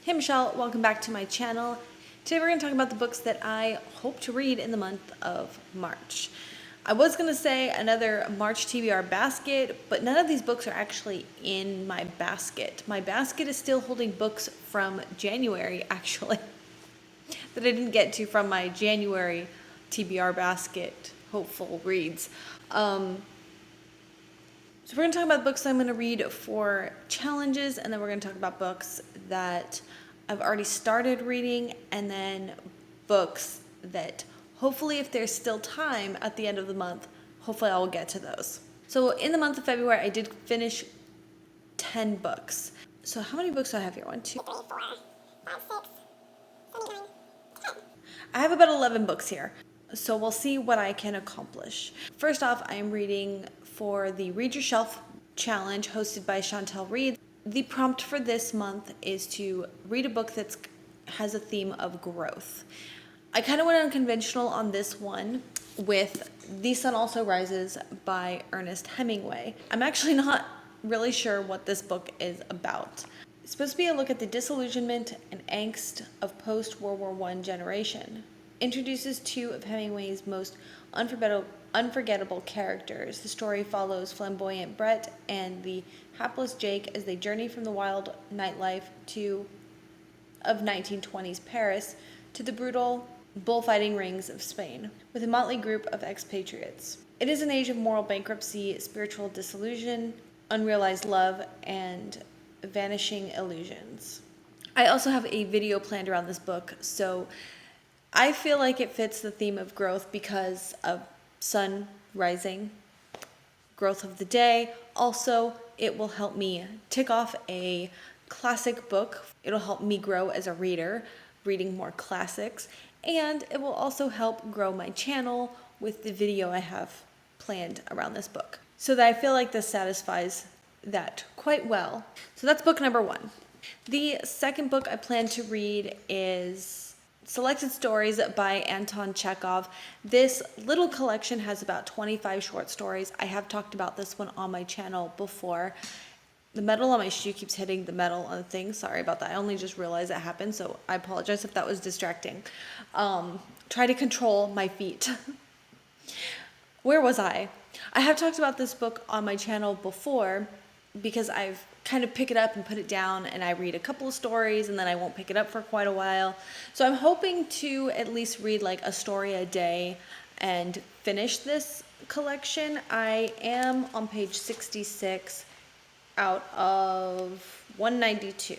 Hey Michelle, welcome back to my channel. Today we're going to talk about the books that I hope to read in the month of March. I was going to say another March TBR basket, but none of these books are actually in my basket. My basket is still holding books from January, actually, that I didn't get to from my January TBR basket, hopeful reads. So we're going to talk about books I'm going to read for challenges, and then we're going to talk about books that I've already started reading, and then books that hopefully, if there's still time at the end of the month, hopefully I will get to those. So in the month of February, I did finish 10 books. So how many books do I have here? 1, 2, 3, 4, 5, 6, 7, 8, 9, 10. I have about 11 books here. So we'll see what I can accomplish. First off, I am reading for the Read Your Shelf challenge hosted by Chantel Reed. The prompt for this month is to read a book that has a theme of growth. I kind of went unconventional on this one with The Sun Also Rises by Ernest Hemingway. I'm actually not really sure what this book is about. It's supposed to be a look at the disillusionment and angst of post-World War I generation. Introduces two of Hemingway's most unforgettable characters. The story follows flamboyant Brett and the hapless Jake as they journey from the wild nightlife of 1920s Paris to the brutal bullfighting rings of Spain, with a motley group of expatriates. It is an age of moral bankruptcy, spiritual disillusion, unrealized love, and vanishing illusions. I also have a video planned around this book, so I feel like it fits the theme of growth because of sun rising, growth of the day. Also, it will help me tick off a classic book. It'll help me grow as a reader, reading more classics, and it will also help grow my channel with the video I have planned around this book. So that I feel like this satisfies that quite well. So that's book number 1. The second book I plan to read is Selected Stories by Anton Chekhov. This little collection has about 25 short stories. I have talked about this one on my channel before. The metal on my shoe keeps hitting the metal on the thing. Sorry about that. I only just realized that happened, so I apologize if that was distracting. Try to control my feet. Where was I? I have talked about this book on my channel before because I've kind of pick it up and put it down, and I read a couple of stories and then I won't pick it up for quite a while. So I'm hoping to at least read like a story a day and finish this collection. I am on page 66 out of 192.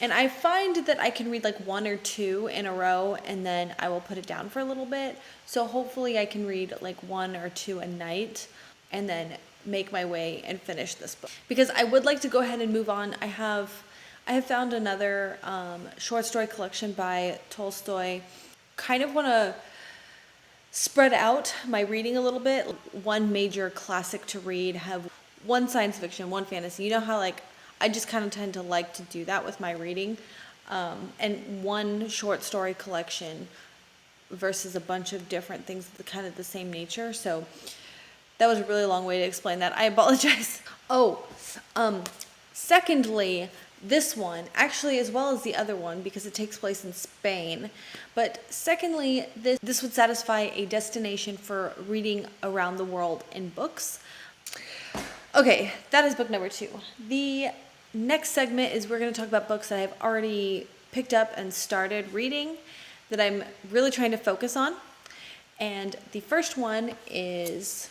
And I find that I can read like 1 or 2 in a row and then I will put it down for a little bit. So hopefully I can read like 1 or 2 a night and then make my way and finish this book, because I would like to go ahead and move on. I have found another short story collection by Tolstoy. Kind of want to spread out my reading a little bit. One major classic to read, have one science fiction, one fantasy. You know how like I just kind of tend to like to do that with my reading, and one short story collection versus a bunch of different things of kind of the same nature. So that was a really long way to explain that. I apologize. Secondly, this one, actually, as well as the other one, because it takes place in Spain. But secondly, this would satisfy a destination for reading around the world in books. Okay, that is book number 2. The next segment is we're going to talk about books that I've already picked up and started reading that I'm really trying to focus on. And the first one is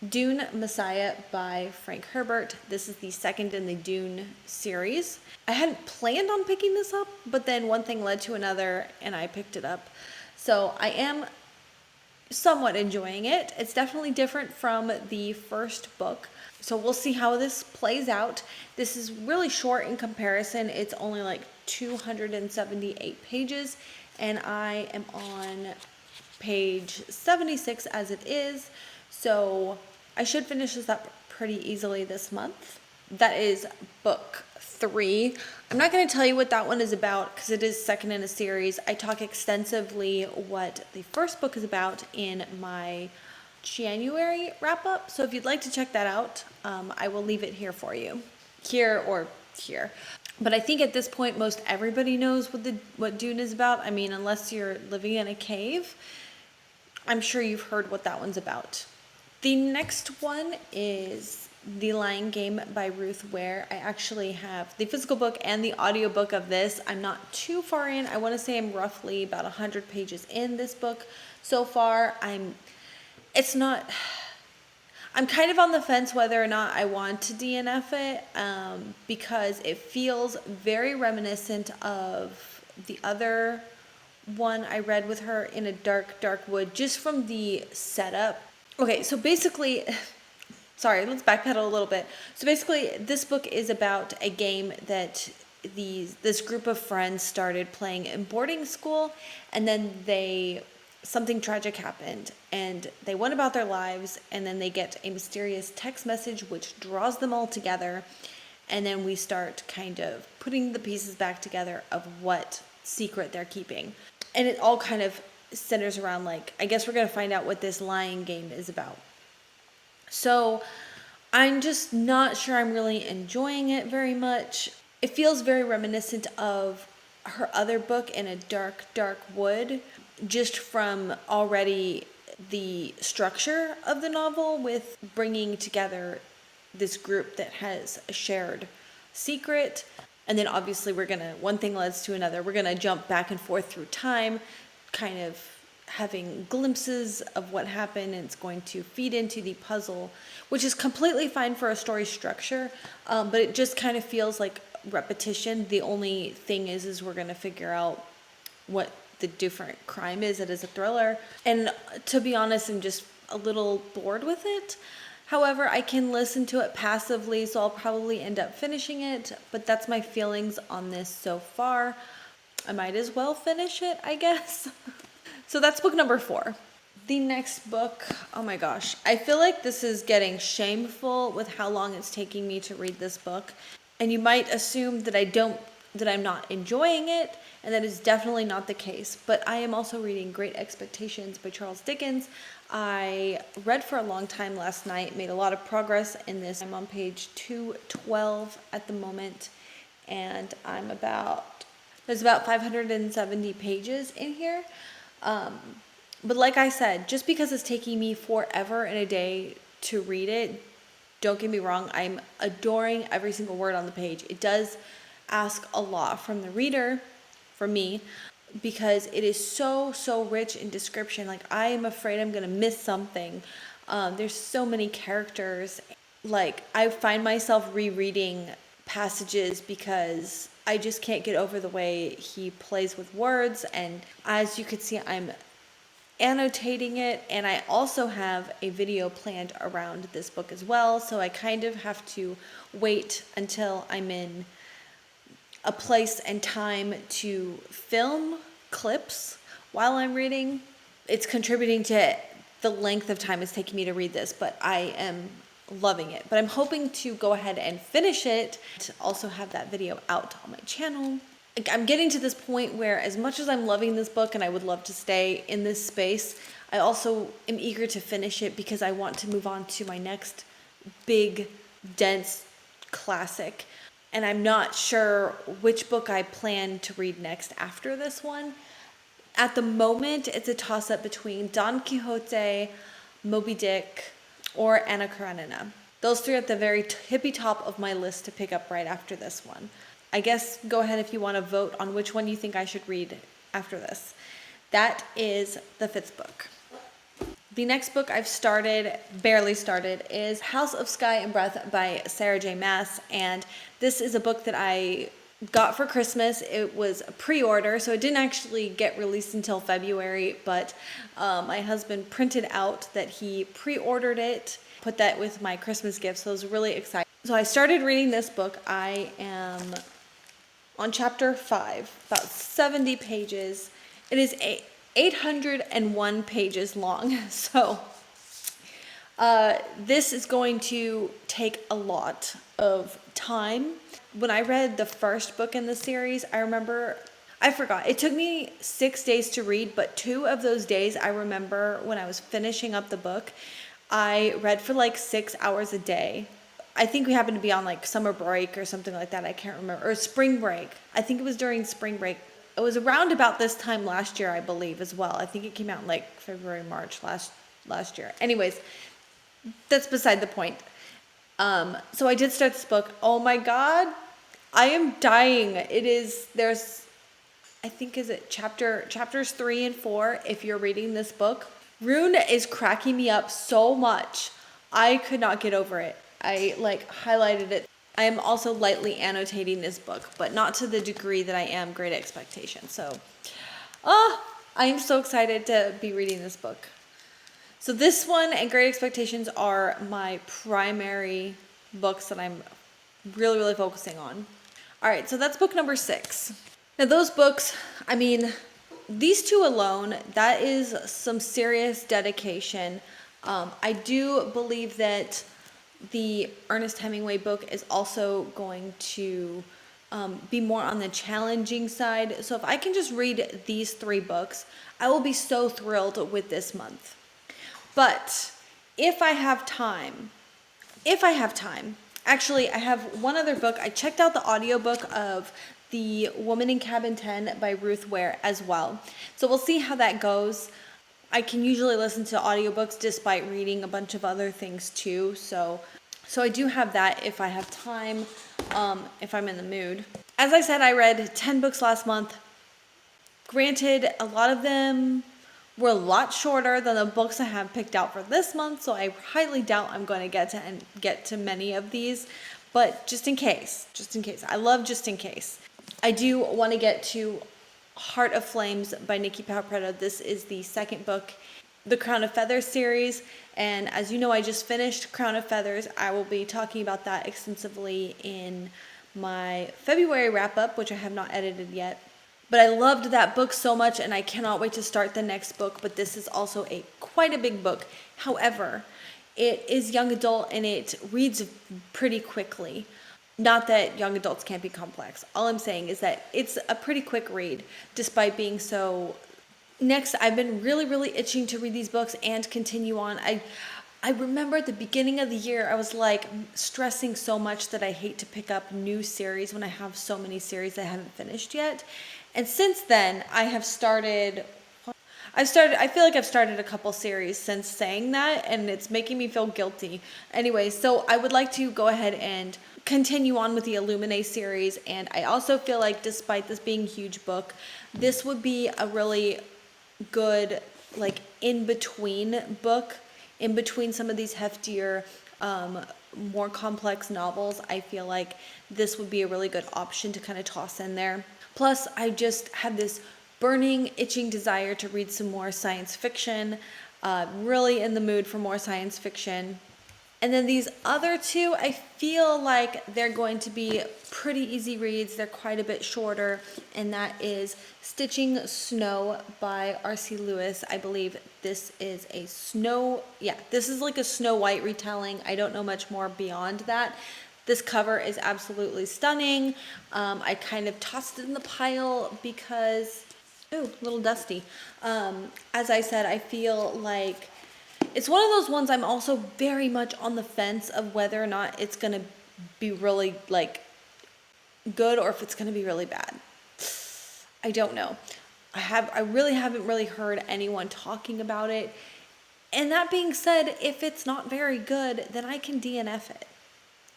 Dune Messiah by Frank Herbert. This is the second in the Dune series. I hadn't planned on picking this up, but then one thing led to another and I picked it up. So I am somewhat enjoying it. It's definitely different from the first book. So we'll see how this plays out. This is really short in comparison. It's only like 278 pages and I am on page 76 as it is. So I should finish this up pretty easily this month. That is book 3. I'm not going to tell you what that one is about because it is second in a series. I talk extensively what the first book is about in my January wrap up. So if you'd like to check that out, I will leave it here for you. Here or here. But I think at this point, most everybody knows what Dune is about. I mean, unless you're living in a cave, I'm sure you've heard what that one's about. The next one is The Lion Game by Ruth Ware. I actually have the physical book and the audiobook of this. I'm not too far in. I want to say I'm roughly about 100 pages in this book so far. I'm kind of on the fence whether or not I want to DNF it, because it feels very reminiscent of the other one I read with her, In a Dark, Dark Wood, just from the setup. Okay, so basically, sorry, let's backpedal a little bit. So basically, this book is about a game that this group of friends started playing in boarding school, and then something tragic happened, and they went about their lives, and then they get a mysterious text message which draws them all together, and then we start kind of putting the pieces back together of what secret they're keeping. And it all kind of centers around, like, I guess we're going to find out what this lion game is about. So I'm just not sure I'm really enjoying it very much. It feels very reminiscent of her other book, In a Dark, Dark Wood, just from already the structure of the novel, with bringing together this group that has a shared secret. And then obviously one thing leads to another. We're gonna jump back and forth through time, kind of having glimpses of what happened, and it's going to feed into the puzzle, which is completely fine for a story structure, but it just kind of feels like repetition. The only thing is we're gonna figure out what the different crime is. It is a thriller, and to be honest, I'm just a little bored with it. However, I can listen to it passively, so I'll probably end up finishing it, but that's my feelings on this so far. I might as well finish it, I guess. So that's book number 4. The next book, oh my gosh, I feel like this is getting shameful with how long it's taking me to read this book, and you might assume that I'm not enjoying it, and that is definitely not the case. But I am also reading Great Expectations by Charles Dickens. I read for a long time last night, made a lot of progress in this. I'm on page 212 at the moment, and there's about 570 pages in here. But like I said, just because it's taking me forever in a day to read it, don't get me wrong, I'm adoring every single word on the page. It does ask a lot from the reader, from me, because it is so rich in description. Like, I am afraid I'm gonna miss something. There's so many characters. Like, I find myself rereading passages because I just can't get over the way he plays with words. And as you can see, I'm annotating it, and I also have a video planned around this book as well, so I kind of have to wait until I'm in a place and time to film clips while I'm reading. It's contributing to the length of time it's taking me to read this, but I am loving it. But I'm hoping to go ahead and finish it, to also have that video out on my channel. I'm getting to this point where, as much as I'm loving this book and I would love to stay in this space, I also am eager to finish it because I want to move on to my next big, dense classic. And I'm not sure which book I plan to read next after this one. At the moment, it's a toss-up between Don Quixote, Moby Dick, or Anna Karenina. Those three are at the very tippy top of my list to pick up right after this one. I guess go ahead if you want to vote on which one you think I should read after this. That is the 5th book. The next book I've barely started, is House of Sky and Breath by Sarah J. Maas, and this is a book that I got for Christmas. It was a pre-order, so it didn't actually get released until February, but my husband printed out that he pre-ordered it, put that with my Christmas gift, so I was really excited. So I started reading this book. I am on chapter 5, about 70 pages. It is 801 pages long, so this is going to take a lot of time. When I read the first book in the series, I forgot. It took me 6 days to read, but 2 of those days I remember when I was finishing up the book, I read for like 6 hours a day. I think we happened to be on like summer break or something like that. I can't remember. Or spring break. I think it was during spring break. It was around about this time last year, I believe, as well. I think it came out in like February, March last year. Anyways, that's beside the point. So I did start this book. Oh my God, I am dying. I think is it chapters 3 and 4. If you're reading this book, Rune is cracking me up so much. I could not get over it. I like highlighted it. I am also lightly annotating this book, but not to the degree that I am Great Expectations. So, I am so excited to be reading this book. So this one and Great Expectations are my primary books that I'm really, really focusing on. All right, so that's book number 6. Now those books, I mean, these two alone, that is some serious dedication. I do believe that the Ernest Hemingway book is also going to be more on the challenging side. So if I can just read these 3 books, I will be so thrilled with this month. But if I have time, actually I have one other book. I checked out the audiobook of The Woman in Cabin 10 by Ruth Ware as well. So we'll see how that goes. I can usually listen to audiobooks despite reading a bunch of other things too. So I do have that if I have time, if I'm in the mood. As I said, I read 10 books last month. Granted, a lot of them were a lot shorter than the books I have picked out for this month, so I highly doubt I'm going to get to many of these. But just in case. I love just in case. I do want to get to Heart of Flames by Nikki Paparetto. This is the second book, the Crown of Feathers series. And as you know, I just finished Crown of Feathers. I will be talking about that extensively in my February wrap-up, which I have not edited yet. But I loved that book so much, and I cannot wait to start the next book. But this is also quite a big book. However, it is young adult, and it reads pretty quickly. Not that young adults can't be complex. All I'm saying is that it's a pretty quick read, despite being so... Next, I've been really, really itching to read these books and continue on. I remember at the beginning of the year, I was like stressing so much that I hate to pick up new series when I have so many series I haven't finished yet. And since then, I feel like I've started a couple series since saying that, and it's making me feel guilty. Anyway, so I would like to go ahead and continue on with the Illuminae series, and I also feel like despite this being a huge book, this would be a really good like in-between book, in between some of these heftier, more complex novels. I feel like this would be a really good option to kind of toss in there. Plus, I just have this burning, itching desire to read some more science fiction. Really in the mood for more science fiction. And then these other two, I feel like they're going to be pretty easy reads. They're quite a bit shorter, and that is Stitching Snow by R.C. Lewis. I believe this is this is like a Snow White retelling. I don't know much more beyond that. This cover is absolutely stunning. I kind of tossed it in the pile because, a little dusty. As I said, I feel like it's one of those ones I'm also very much on the fence of whether or not it's going to be really like good or if it's going to be really bad. I don't know. I really haven't really heard anyone talking about it. And that being said, if it's not very good, then I can DNF it.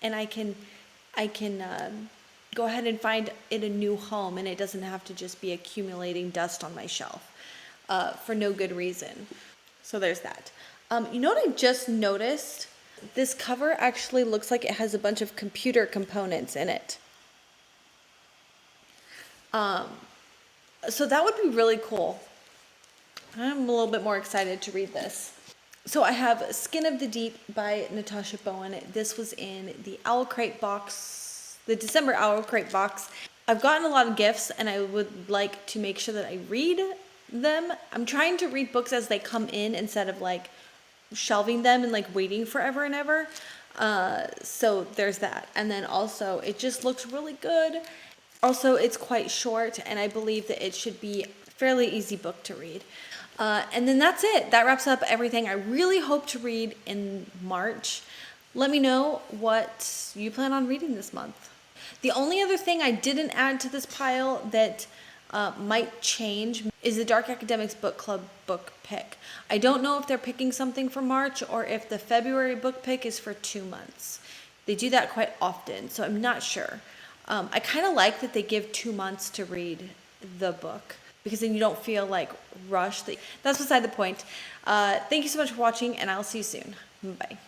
And I can go ahead and find it a new home, and it doesn't have to just be accumulating dust on my shelf for no good reason. So there's that. You know what I just noticed? This cover actually looks like it has a bunch of computer components in it. So that would be really cool. I'm a little bit more excited to read this. So I have Skin of the Deep by Natasha Bowen. This was in the Owl Crate box, the December Owl Crate box. I've gotten a lot of gifts, and I would like to make sure that I read them. I'm trying to read books as they come in instead of like shelving them and like waiting forever and ever. So there's that. And then also it just looks really good. Also, it's quite short, and I believe that it should be a fairly easy book to read. And then that's it. That wraps up everything I really hope to read in March. Let me know what you plan on reading this month. The only other thing I didn't add to this pile that might change is the Dark Academics Book Club book pick. I don't know if they're picking something for March or if the February book pick is for 2 months. They do that quite often, so I'm not sure. I kind of like that they give 2 months to read the book because then you don't feel like rushed. That's beside the point. Thank you so much for watching, and I'll see you soon. Bye.